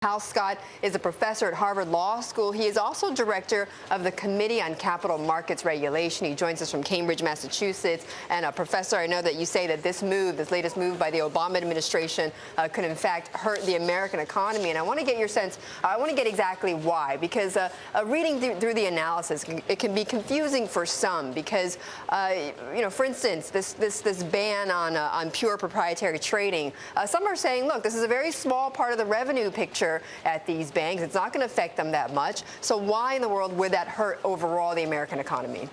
Hal Scott is a professor at Harvard Law School. He is also director of the Committee on Capital Markets Regulation. He joins us from Cambridge, Massachusetts. And Professor, I know that you say that this latest move by the Obama administration could in fact hurt the American economy. And I want to get your sense. I want to get exactly why, because reading through the analysis, it can be confusing for some because, for instance, this ban on pure proprietary trading. Some are saying, look, this is a very small part of the revenue picture at these banks. It's not going to affect them that much. So why in the world would that hurt overall the American economy?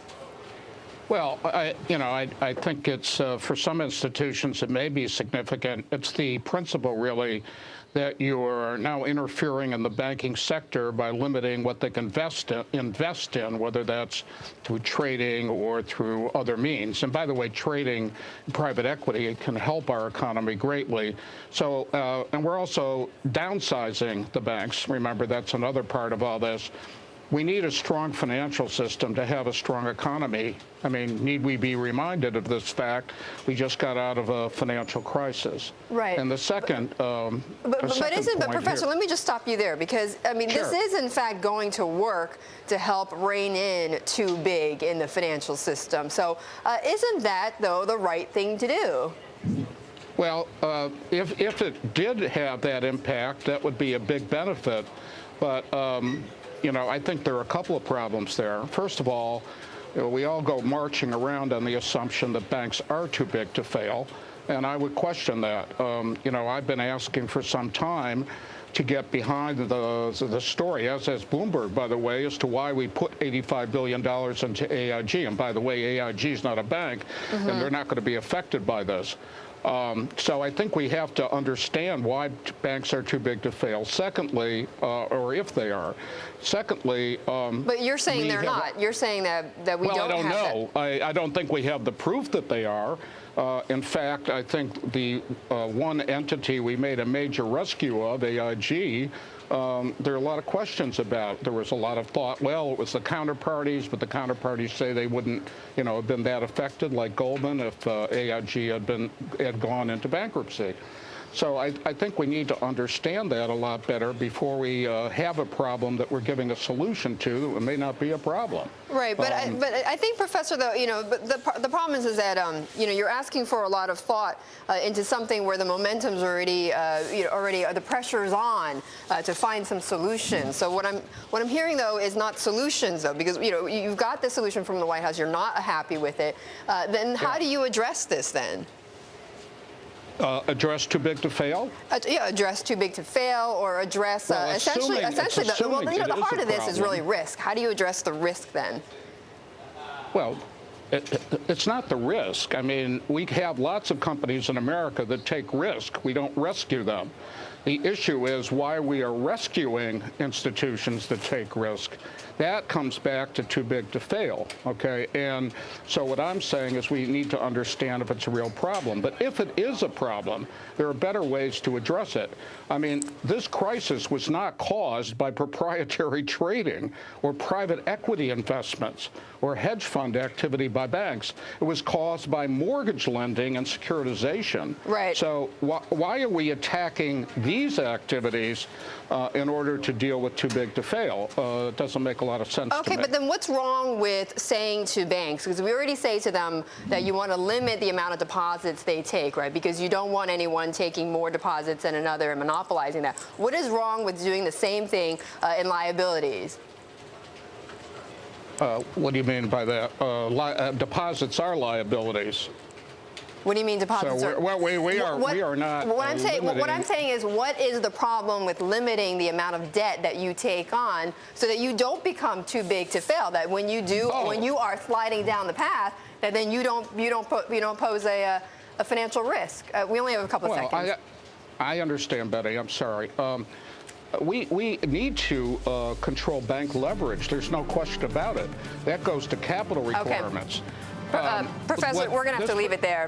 Well, I think it's for some institutions it may be significant. It's the principle, really, that you are now interfering in the banking sector by limiting what they can invest in, whether that's through trading or through other means. And by the way, trading private equity can help our economy greatly. So, and we're also downsizing the banks. Remember, that's another part of all this. We need a strong financial system to have a strong economy. I mean, need we be reminded of this fact? We just got out of a financial crisis. Right. And the second, But Professor, let me just stop you there, because I mean, Sure. This is in fact going to work to help rein in too big in the financial system. So isn't that, though, the right thing to do? Well, if it did have that impact, that would be a big benefit. But I think there are a couple of problems there. First of all, we all go marching around on the assumption that banks are too big to fail, and I would question that. I've been asking for some time to get behind the story, as has Bloomberg, by the way, as to why we put $85 billion into AIG. And by the way, AIG is not a bank, and they're not going to be affected by this. So I think we have to understand why banks are too big to fail. Secondly, or if they are. Secondly, but you're saying they're not. You're saying that we don't have that. Well, I don't know. I don't think we have the proof that they are. In fact, I think the one entity we made a major rescue of, AIG, there are a lot of questions about. There was a lot of thought, well, it was the counterparties, but the counterparties say they wouldn't, have been that affected, like Goldman, if AIG had gone into bankruptcy. So I think we need to understand that a lot better before we have a problem that we're giving a solution to that may not be a problem. Right, but I think, Professor, though, but the problem is that you're asking for a lot of thought into something where the momentum's already the pressure's on to find some solutions. So what I'm hearing, though, is not solutions, though, because you've got the solution from the White House, you're not happy with it. Then how do you address this then? Address too big to fail? Address too big to fail, or address essentially the heart of this is really risk. How do you address the risk then? Well, it's not the risk. I mean, we have lots of companies in America that take risk. We don't rescue them. The issue is why we are rescuing institutions that take risk. That comes back to too big to fail, okay? And so what I'm saying is we need to understand if it's a real problem. But if it is a problem, there are better ways to address it. I mean, this crisis was not caused by proprietary trading or private equity investments or hedge fund activity by banks. It was caused by mortgage lending and securitization. Right. So why are we attacking these activities in order to deal with too big to fail? It doesn't make a lot of sense to me. Okay, but then what's wrong with saying to banks, because we already say to them that you want to limit the amount of deposits they take, right? Because you don't want anyone taking more deposits than another and monopolizing that. What is wrong with doing the same thing in liabilities? What do you mean by that? Deposits are liabilities. What do you mean deposits are? Well, we are not. What I'm saying is, what is the problem with limiting the amount of debt that you take on so that you don't become too big to fail? That when you do, when you are sliding down the path, that then you don't pose a financial risk. We only have a couple of seconds. I understand, Betty. I'm sorry. We need to control bank leverage. There's no question about it. That goes to capital requirements. Okay. Professor, we're going to have to leave it there.